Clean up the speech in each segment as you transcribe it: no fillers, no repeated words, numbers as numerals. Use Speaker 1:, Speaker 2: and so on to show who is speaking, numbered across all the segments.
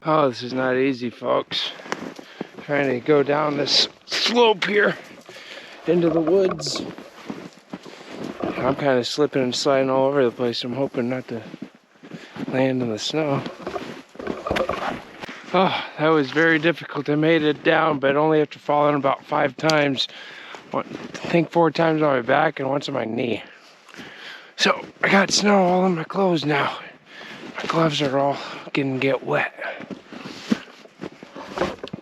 Speaker 1: Oh, this is not easy, folks. Trying to go down this slope here into the woods. I'm kind of slipping and sliding all over the place. I'm hoping not to land in the snow. Oh, that was very difficult. I made it down, but only after falling about 5 times. I think 4 times on my back and once on my knee. So I got snow all in my clothes now. My gloves are all gonna get wet.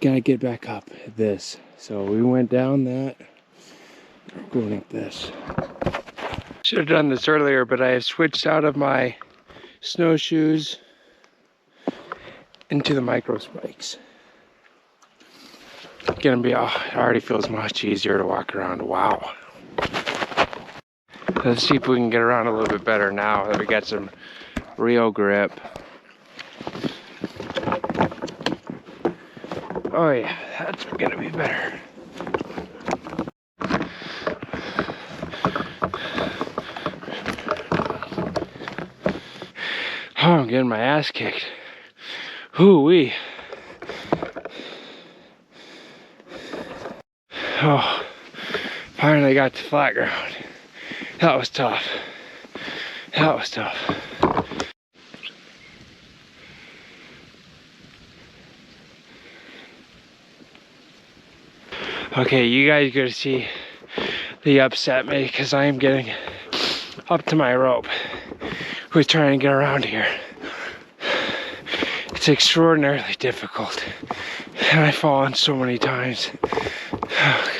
Speaker 1: Gotta get back up this. So we went down that. We're going up this. Should have done this earlier, but I have switched out of my snowshoes into the micro spikes. Gonna be, oh, it already feels much easier to walk around. Wow. Let's see if we can get around a little bit better now that we got some real grip. Oh yeah, that's gonna be better. Oh, I'm getting my ass kicked. Hoo-wee. Oh, finally got to flat ground. That was tough. That was tough. Okay, you guys gotta see the upset me because I am getting up to my rope with trying to get around here. It's extraordinarily difficult, and I've fallen so many times. Oh, God.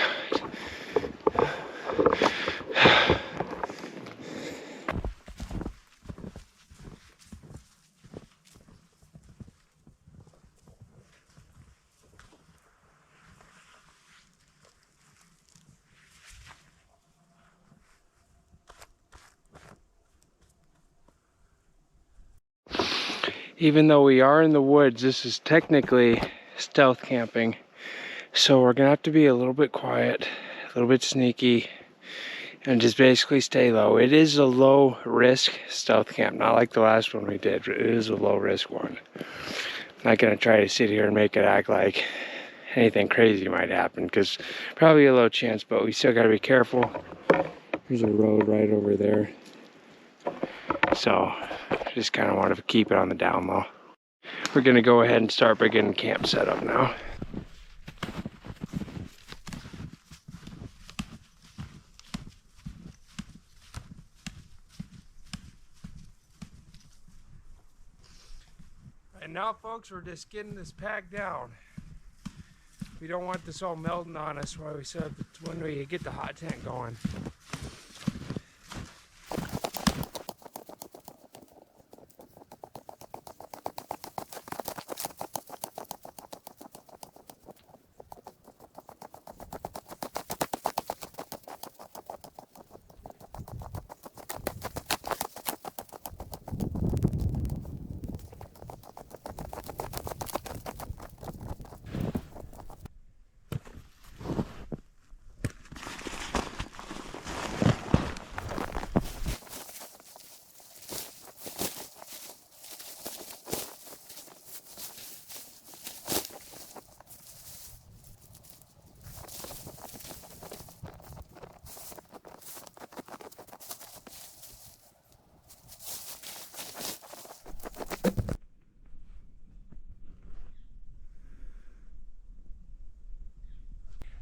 Speaker 1: Even though we are in the woods, this is technically stealth camping. So we're gonna have to be a little bit quiet, a little bit sneaky, and just basically stay low. It is a low risk stealth camp, not like the last one we did. It is a low risk one. I'm not gonna try to sit here and make it act like anything crazy might happen, because probably a low chance, but we still gotta be careful. There's a road right over there. So just kind of want to keep it on the down low. We're gonna go ahead and start by getting camp set up now. And now, folks, we're just getting this packed down. We don't want this all melting on us while we set up when we get the hot tent going.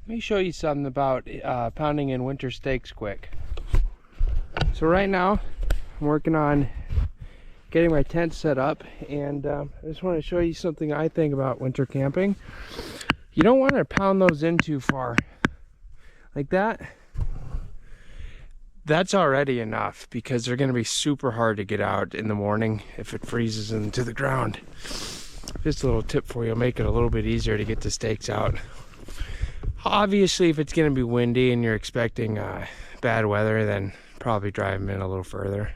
Speaker 1: Let me show you something about pounding in winter steaks quick. So right now I'm working on getting my tent set up, and I just want to show you something I think about winter camping. You don't want to pound those in too far like that. That's already enough, because they're going to be super hard to get out in the morning if it freezes into the ground. Just a little tip for you, make it a little bit easier to get the steaks out. Obviously, if it's going to be windy and you're expecting bad weather, then probably drive them in a little further.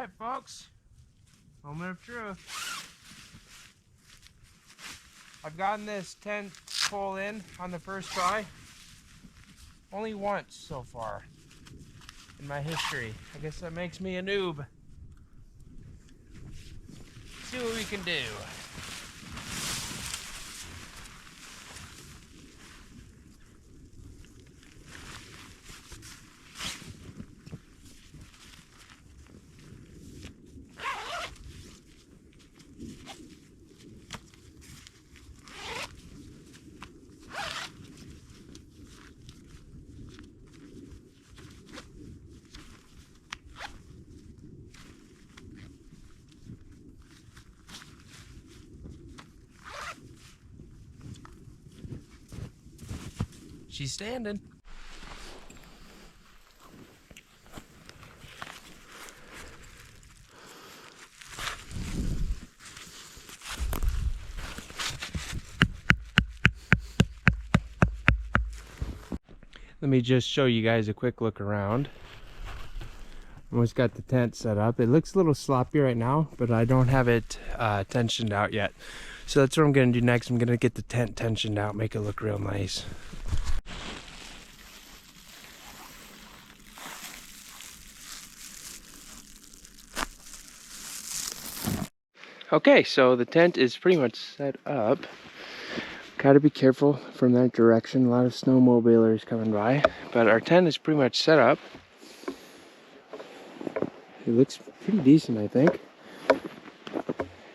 Speaker 1: Alright folks, moment of truth. I've gotten this tent pole in on the first try. Only once so far in my history. I guess that makes me a noob. Let's see what we can do. She's standing. Let me just show you guys a quick look around. Almost got the tent set up. It looks a little sloppy right now, but I don't have it tensioned out yet. So that's what I'm gonna do next. I'm gonna get the tent tensioned out, make it look real nice. Okay, so the tent is pretty much set up. Gotta be careful from that direction. A lot of snowmobilers coming by, but our tent is pretty much set up. It looks pretty decent, I think.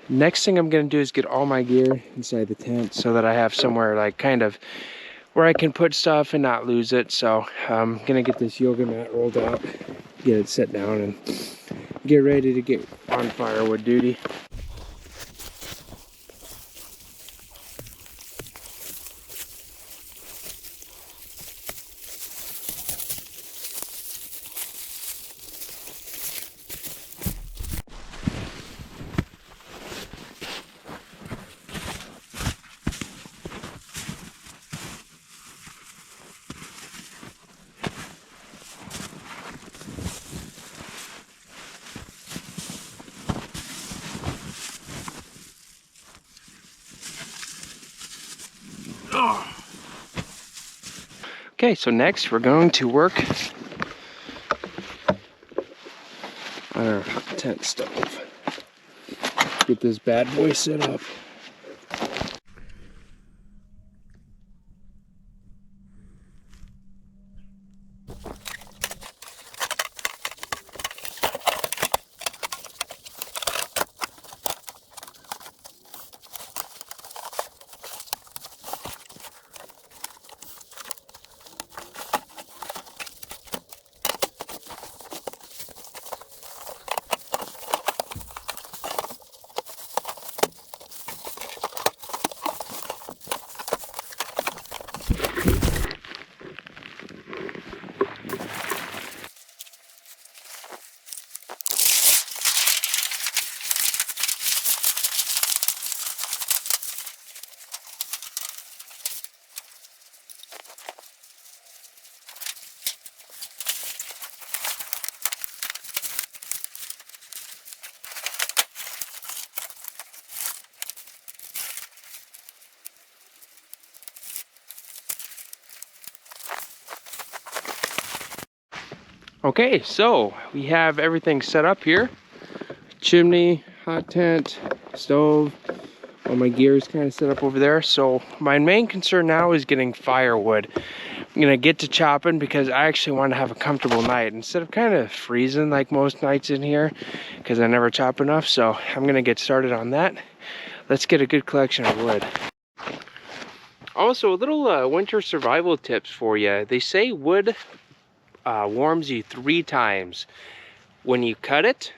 Speaker 1: Next thing I'm gonna do is get all my gear inside the tent so that I have somewhere like kind of where I can put stuff and not lose it. So I'm gonna get this yoga mat rolled out, get it set down, and get ready to get on firewood duty. Okay, so next we're going to work on our hot tent stove. Get this bad boy set up. Okay, so we have everything set up here. Chimney, hot tent, stove, all my gear is kind of set up over there. So my main concern now is getting firewood. I'm gonna get to chopping because I actually want to have a comfortable night instead of kind of freezing like most nights in here because I never chop enough. So I'm gonna get started on that. Let's get a good collection of wood. Also, a little winter survival tips for you. They say wood warms you 3 times: when you cut it,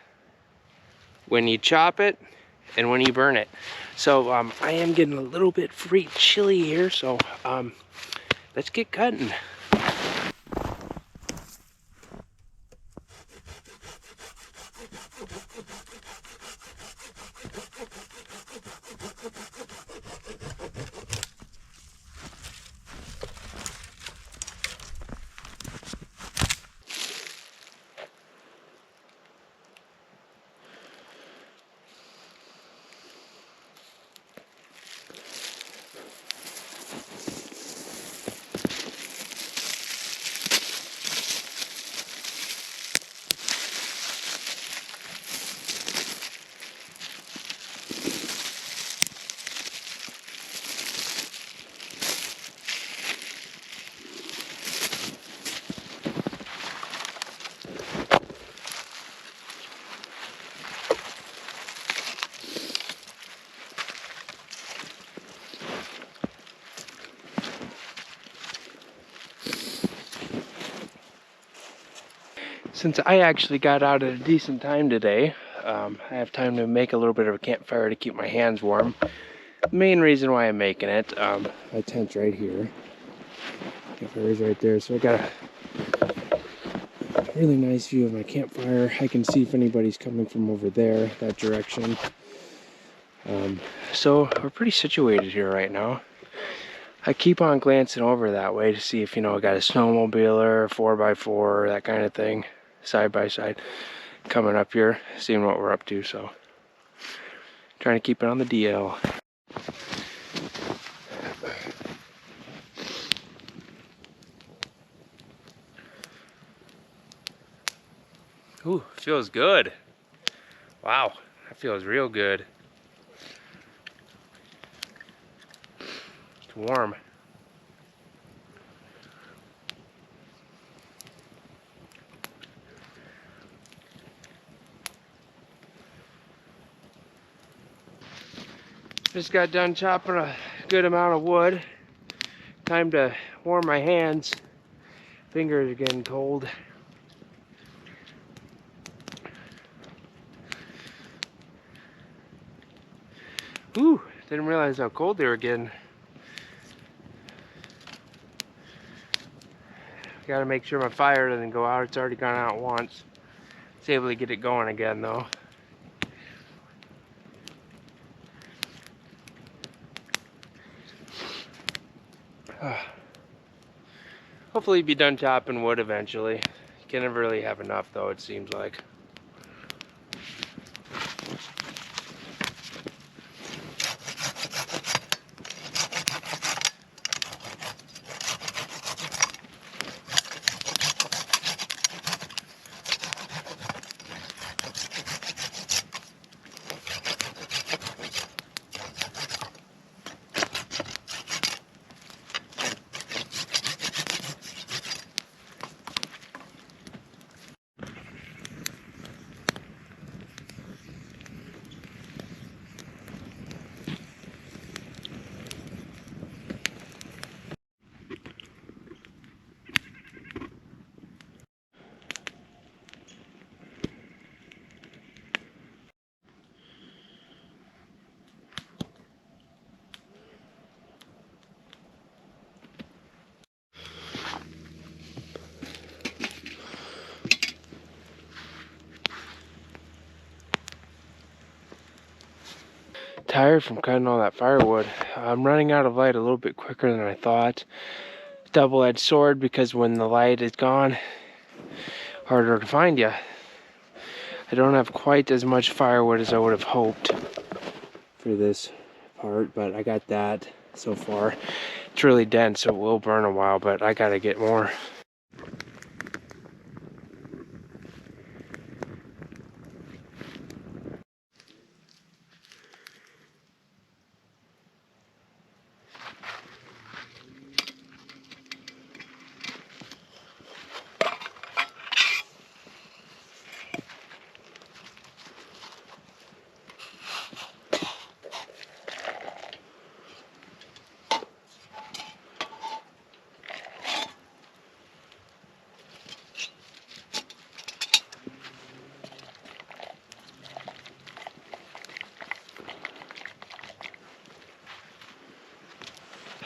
Speaker 1: when you chop it, and when you burn it. So I am getting a little bit chilly here, so let's get cutting. Since I actually got out at a decent time today, I have time to make a little bit of a campfire to keep my hands warm. The main reason why I'm making it, my tent's right here. Campfire's right there, so I got a really nice view of my campfire. I can see if anybody's coming from over there, that direction. So we're pretty situated here right now. I keep on glancing over that way to see if, I got a snowmobiler, 4x4, that kind of thing, side by side, coming up here, seeing what we're up to. So trying to keep it on the DL. Ooh, feels good. Wow, that feels real good. It's warm. Just got done chopping a good amount of wood. Time to warm my hands. Fingers are getting cold. Ooh, didn't realize how cold they were getting. Gotta make sure my fire doesn't go out. It's already gone out once. It's able to get it going again though. Hopefully be done chopping wood eventually. Can never really have enough though, it seems like. Tired from cutting all that firewood. I'm running out of light a little bit quicker than I thought. Double-edged sword because when the light is gone, harder to find you. I don't have quite as much firewood as I would have hoped for this part, but I got that so far. It's really dense, so it will burn a while, but I gotta get more.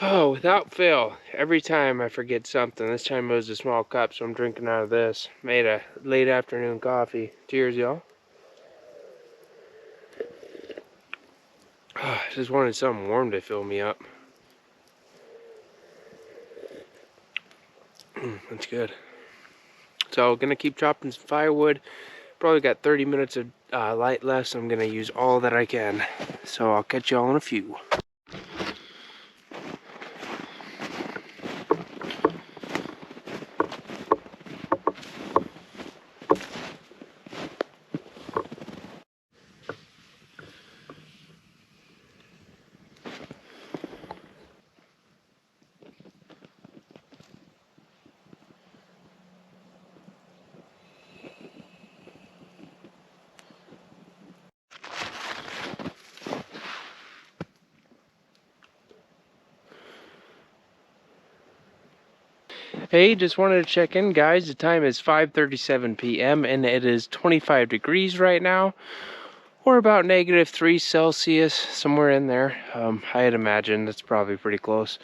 Speaker 1: Oh, without fail, every time I forget something. This time it was a small cup, so I'm drinking out of this. Made a late afternoon coffee. Cheers, y'all. Just wanted something warm to fill me up. That's good. So, gonna keep chopping some firewood. Probably got 30 minutes of light left, so I'm gonna use all that I can. So I'll catch y'all in a few. Hey, just wanted to check in, guys. The time is 5:37 p.m. and it is 25 degrees right now, or about -3 Celsius, somewhere in there. I'd imagine that's probably pretty close.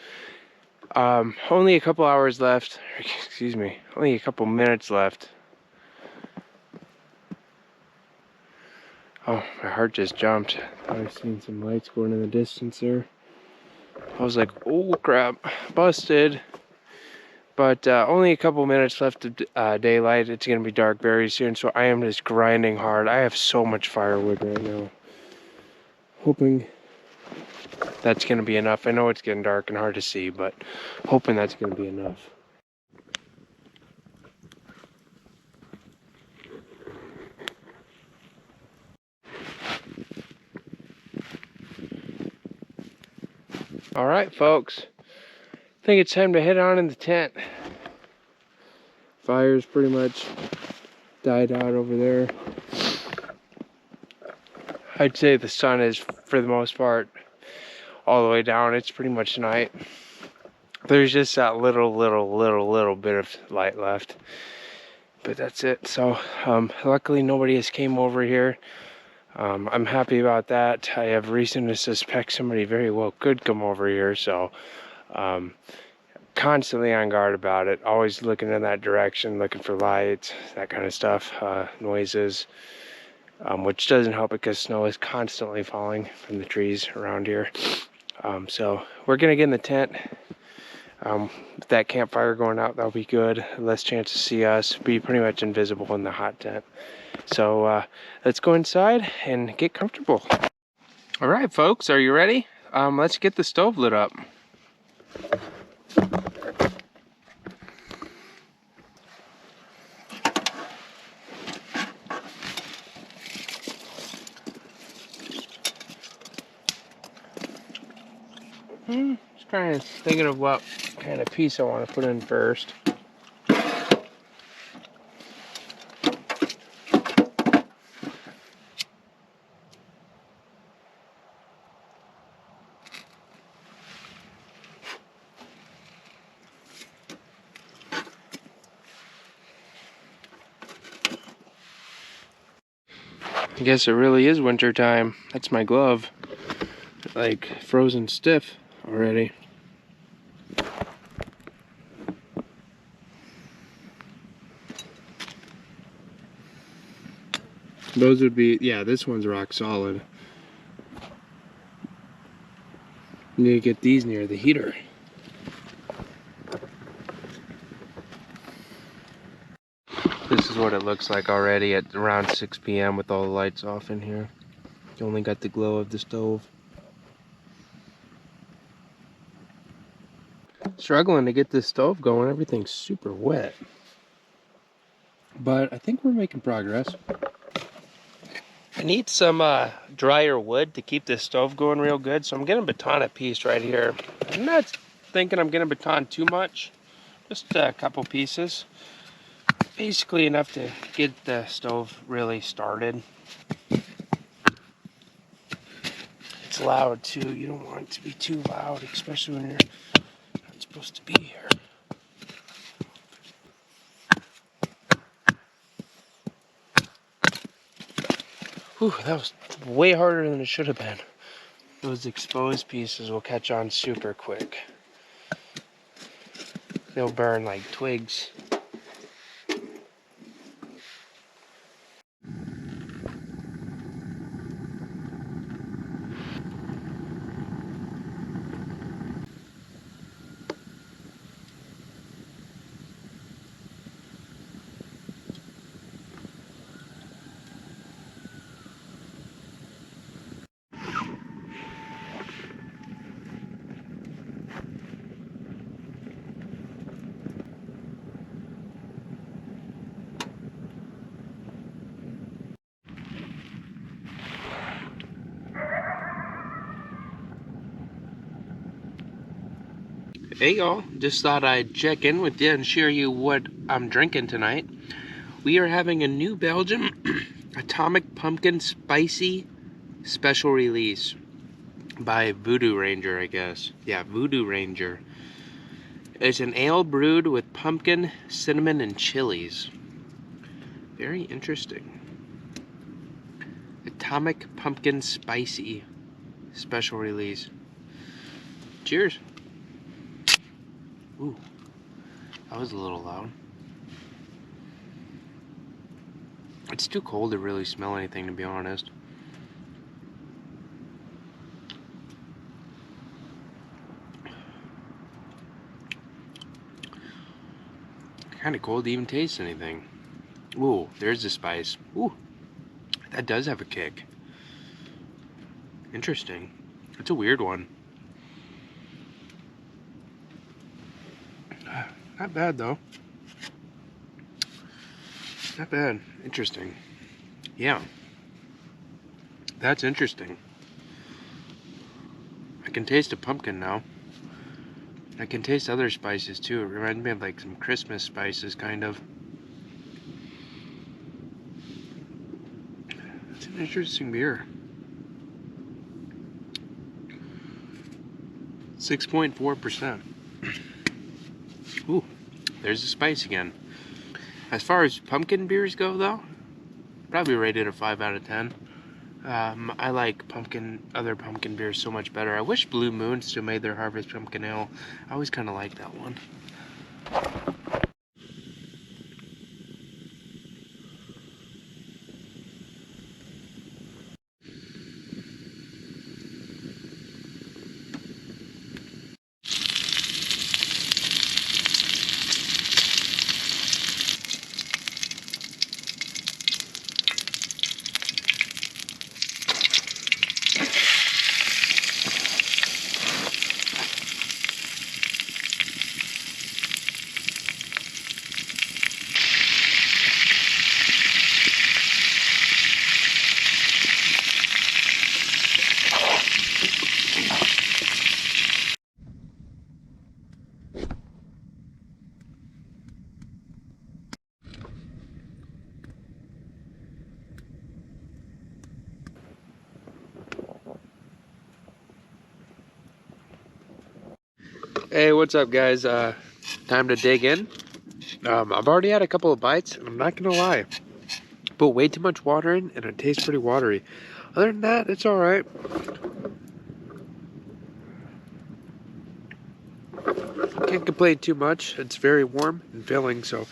Speaker 1: Only a couple hours left. Excuse me. Only a couple minutes left. Oh, my heart just jumped. I've seen some lights going in the distance there. I was like, oh crap, busted. But only a couple minutes left of daylight. It's going to be dark very soon, so I am just grinding hard. I have so much firewood right now. Hoping that's going to be enough. I know it's getting dark and hard to see, but hoping that's going to be enough. All right, folks. I think it's time to head on in the tent. Fire's pretty much died out over there. I'd say the sun is, for the most part, all the way down. It's pretty much night. There's just that little bit of light left, but that's it. So luckily nobody has came over here. I'm happy about that. I have reason to suspect somebody very well could come over here, so constantly on guard about it, always looking in that direction, looking for lights, that kind of stuff, noises, which doesn't help because snow is constantly falling from the trees around here. So we're gonna get in the tent. With that campfire going out, that'll be good. Less chance to see us. Be pretty much invisible in the hot tent. So let's go inside and get comfortable. All right, folks, are you ready? Let's get the stove lit up. Just kind of thinking of what kind of piece I want to put in first. I guess it really is winter time. That's my glove. Like frozen stiff already. Those would be, yeah, this one's rock solid. Need to get these near the heater. This is what it looks like already at around 6 p.m. with all the lights off in here. You only got the glow of the stove. Struggling to get this stove going. Everything's super wet. But I think we're making progress. I need some drier wood to keep this stove going real good, so I'm getting baton a piece right here. I'm not thinking I'm gonna baton too much, just a couple pieces. Basically enough to get the stove really started. It's loud too. You don't want it to be too loud, especially when you're not supposed to be here. Whew, that was way harder than it should have been. Those exposed pieces will catch on super quick. They'll burn like twigs. Hey y'all, just thought I'd check in with you and share you what I'm drinking tonight. We are having a New Belgium Atomic Pumpkin Spicy Special Release by Voodoo Ranger, I guess. Yeah, Voodoo Ranger. It's an ale brewed with pumpkin, cinnamon, and chilies. Very interesting. Atomic Pumpkin Spicy special release. Cheers. Ooh, that was a little loud. It's too cold to really smell anything, to be honest. Kind of cold to even taste anything. Ooh, there's the spice. Ooh, that does have a kick. Interesting. It's a weird one. Not bad though. Not bad. Interesting. Yeah. That's interesting. I can taste a pumpkin now. I can taste other spices too. It reminds me of like some Christmas spices, kind of. It's an interesting beer. 6.4%. Ooh, there's the spice again. As far as pumpkin beers go though, probably rated a 5 out of 10. I like other pumpkin beers so much better. I wish Blue Moon still made their Harvest Pumpkin Ale. I always kind of liked that one. Hey, what's up guys? Time to dig in. I've already had a couple of bites, and I'm not gonna lie, put way too much water in, and it tastes pretty watery. Other than that, it's alright. Can't complain too much. It's very warm and filling, so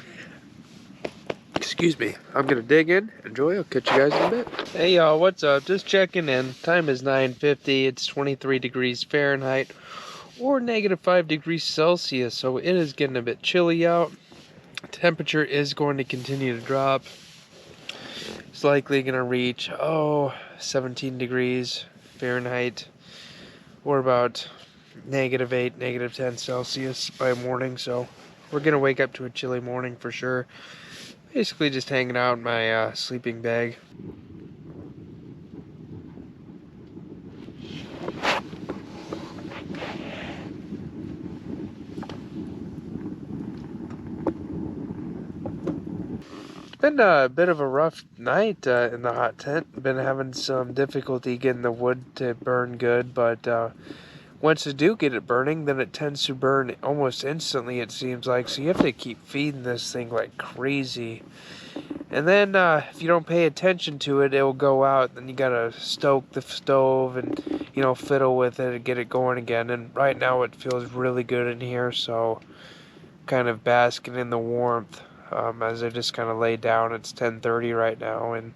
Speaker 1: excuse me. I'm gonna dig in, enjoy. I'll catch you guys in a bit. Hey y'all, what's up? Just checking in. Time is 9:50. It's 23 degrees Fahrenheit or -5 degrees Celsius, so it is getting a bit chilly out. Temperature is going to continue to drop. It's likely going to reach 17 degrees Fahrenheit or about -8, -10 Celsius by morning, so we're going to wake up to a chilly morning for sure. Basically just hanging out in my sleeping bag. Been a bit of a rough night in the hot tent. Been having some difficulty getting the wood to burn good, but once you do get it burning, then it tends to burn almost instantly, it seems like. So you have to keep feeding this thing like crazy. And then if you don't pay attention to it, it will go out. Then you gotta stoke the stove and, you know, fiddle with it and get it going again. And right now it feels really good in here, so kind of basking in the warmth. As I just kind of lay down. It's 10:30 right now, and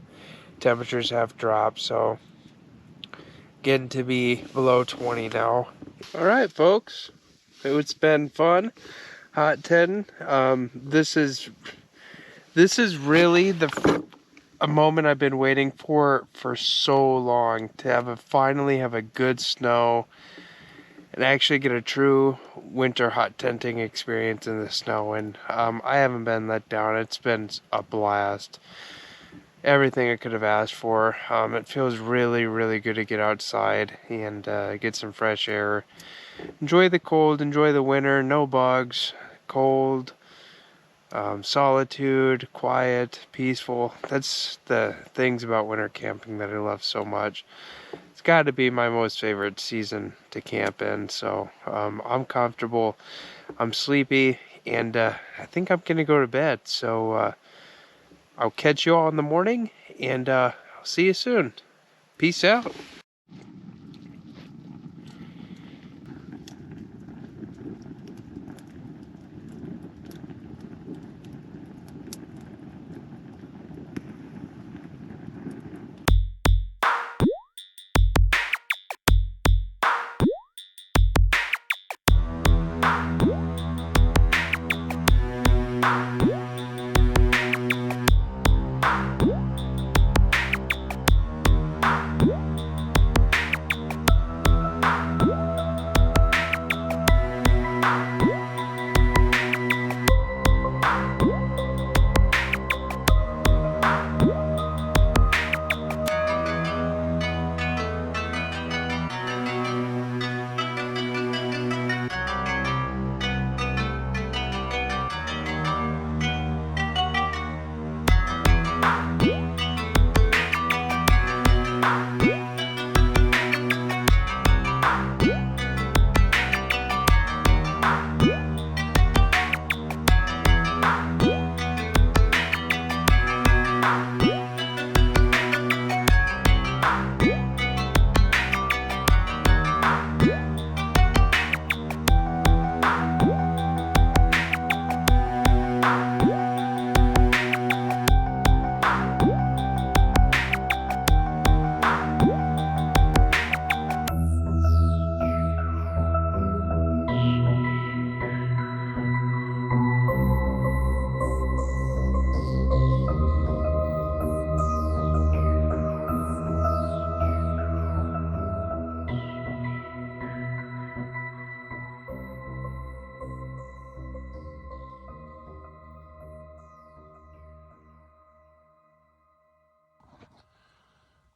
Speaker 1: temperatures have dropped, so getting to be below 20 now. All right, folks, it's been fun. Hot 10. This is really a moment I've been waiting for so long, to finally have a good snow and actually get a true winter hot tenting experience in the snow. And I haven't been let down. It's been a blast. Everything I could have asked for. It feels really, really good to get outside and get some fresh air. Enjoy the cold, enjoy the winter, no bugs, cold, solitude, quiet, peaceful. That's the things about winter camping that I love so much. It's got to be my most favorite season to camp in. So I'm comfortable, I'm sleepy, and I think I'm gonna go to bed. So I'll catch you all in the morning, and I'll see you soon. Peace out.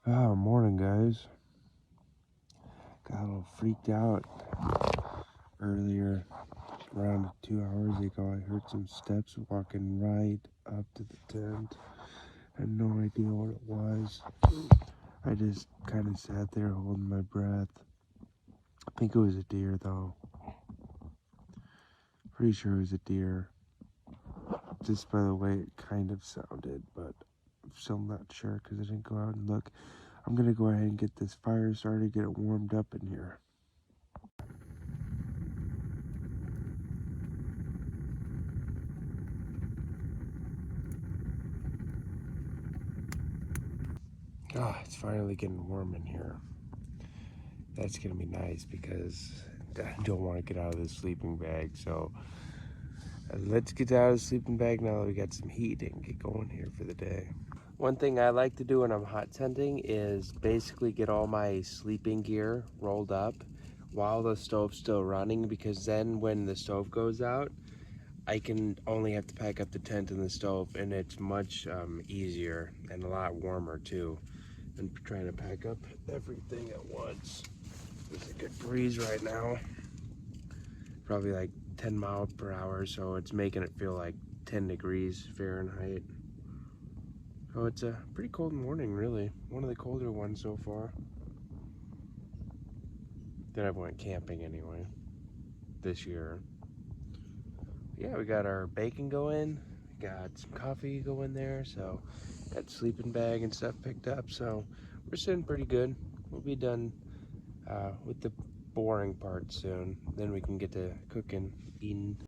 Speaker 1: Oh, morning, guys. Got a little freaked out earlier. Around 2 hours ago, I heard some steps walking right up to the tent. I had no idea what it was. I just kind of sat there holding my breath. I think it was a deer, though. Pretty sure it was a deer. Just by the way it kind of sounded, but I'm still not sure because I didn't go out and look. I'm gonna go ahead and get this fire started, get it warmed up in here. Ah, it's finally getting warm in here. That's gonna be nice because I don't want to get out of the sleeping bag. So let's get out of the sleeping bag now that we got some heat and get going here for the day. One thing I like to do when I'm hot tenting is basically get all my sleeping gear rolled up while the stove's still running, because then when the stove goes out, I can only have to pack up the tent and the stove, and it's much easier and a lot warmer too than trying to pack up everything at once. There's a good breeze right now, probably like 10 miles per hour, so it's making it feel like 10 degrees Fahrenheit. So it's a pretty cold morning, really. One of the colder ones so far that I've went camping anyway this year. Yeah, we got our bacon going, got some coffee going there, so got sleeping bag and stuff picked up, so we're sitting pretty good. We'll be done with the boring part soon, then we can get to cooking, eating.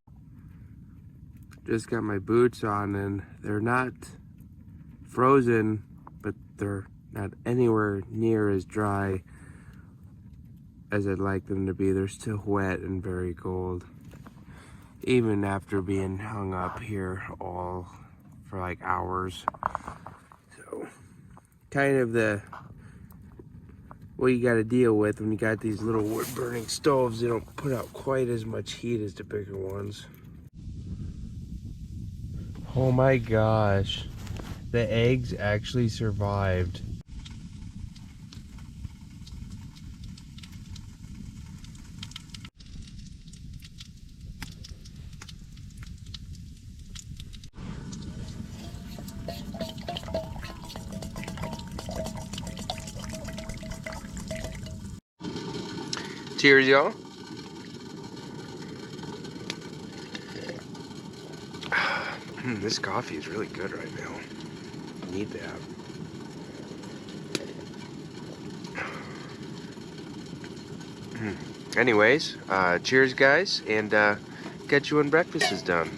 Speaker 1: Just got my boots on, and they're not frozen, but they're not anywhere near as dry as I'd like them to be. They're still wet and very cold, even after being hung up here all for like hours. So kind of what you got to deal with when you got these little wood burning stoves. They don't put out quite as much heat as the bigger ones. Oh my gosh, the eggs actually survived. Cheers, y'all. This coffee is really good right now. Need that. Anyways, cheers, guys, and catch you when breakfast is done.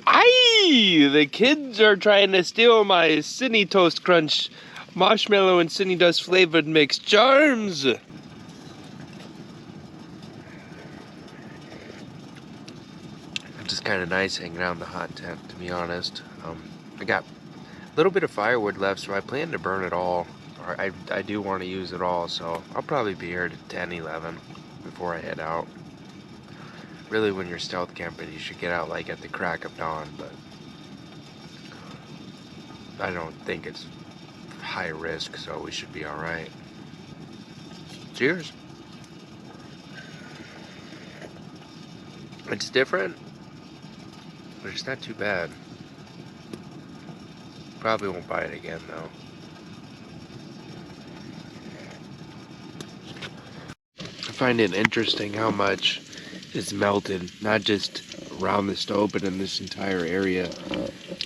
Speaker 1: Aye! The kids are trying to steal my Sydney Toast Crunch marshmallow and Sydney Dust flavored mix charms. It's just kind of nice hanging out in the hot tent, to be honest. I got a little bit of firewood left, so I plan to burn it all. Or I do want to use it all, so I'll probably be here at 10, 11 before I head out. Really, when you're stealth camping, you should get out like at the crack of dawn, but I don't think it's high risk, so we should be alright. Cheers. It's different, but it's not too bad. Probably won't buy it again, though. I find it interesting how much is melted, not just around the stove, but in this entire area.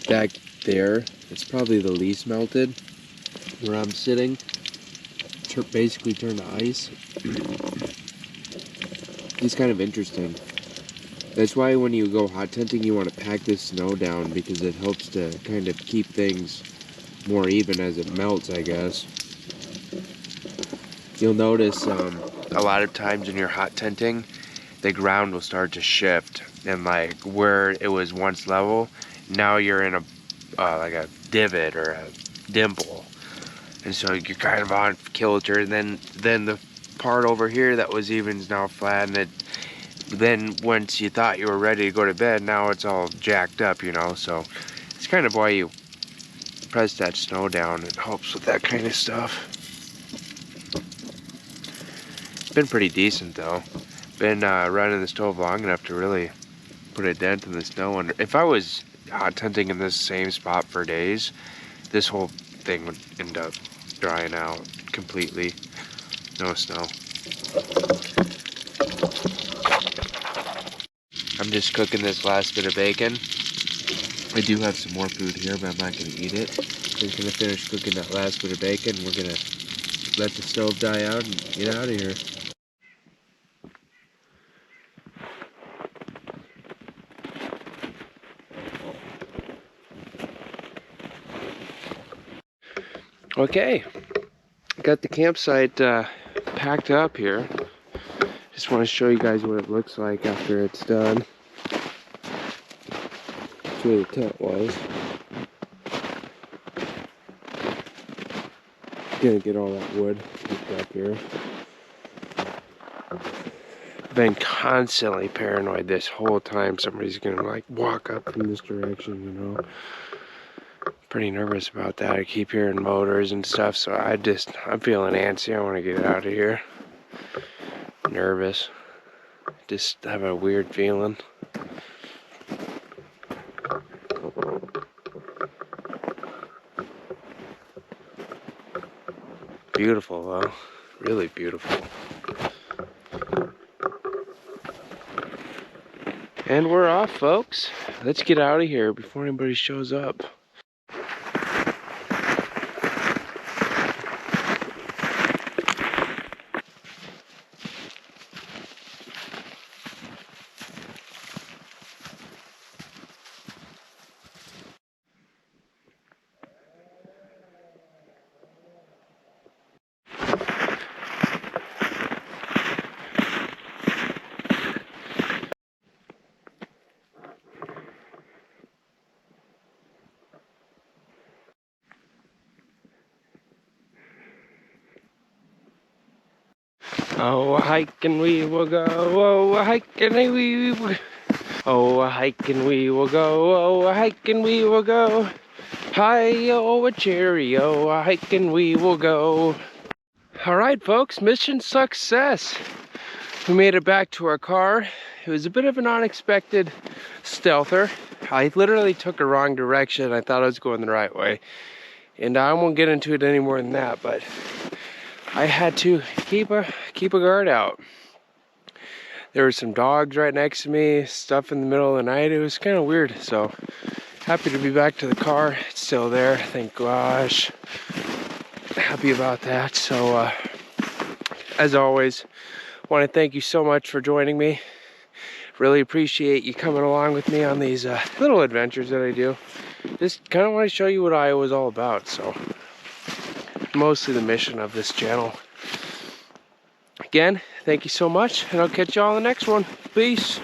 Speaker 1: Back there, it's probably the least melted. Where I'm sitting, basically turned to ice. It's kind of interesting. That's why when you go hot tenting, you want to pack this snow down, because it helps to kind of keep things more even as it melts, I guess. You'll notice a lot of times when you're hot tenting, the ground will start to shift, and like where it was once level, now you're in a like a divot or a dimple, and so you're kind of on kilter. And then the part over here that was even is now flat, and then once you thought you were ready to go to bed, now it's all jacked up, you know. So it's kind of why you press that snow down. It helps with that kind of stuff. Been pretty decent though. Been running the stove long enough to really put a dent in the snow. And if I was hot tenting in this same spot for days, this whole thing would end up drying out completely. No snow. I'm just cooking this last bit of bacon. I do have some more food here, but I'm not going to eat it. Just going to finish cooking that last bit of bacon. We're going to let the stove die out and get out of here. Okay, got the campsite packed up here. Just want to show you guys what it looks like after it's done. That's where the tent was. Gonna get all that wood up here. Been constantly paranoid this whole time somebody's gonna like walk up from this direction, you know. Pretty nervous about that. I keep hearing motors and stuff, so I'm feeling antsy. I want to get out of here. Nervous. Just have a weird feeling. beautiful though, really beautiful. And we're off, folks. Let's get out of here before anybody shows up. Oh, hiking we will go. Oh, hiking we will. Oh, hiking we will go. Oh, hiking we will go. Hi-oh, a cheerio. Hiking we will go. All right, folks, mission success. We made it back to our car. It was a bit of an unexpected stealther. I literally took a wrong direction. I thought I was going the right way. And I won't get into it any more than that, but I had to keep a guard out. There were some dogs right next to me, stuff in the middle of the night. It was kind of weird. So happy to be back to the car. It's still there, thank gosh. Happy about that. So as always, want to thank you so much for joining me. Really appreciate you coming along with me on these little adventures that I do. Just kind of want to show you what Iowa's all about. So mostly the mission of this channel. Again, thank you so much, and I'll catch you all on the next one. Peace.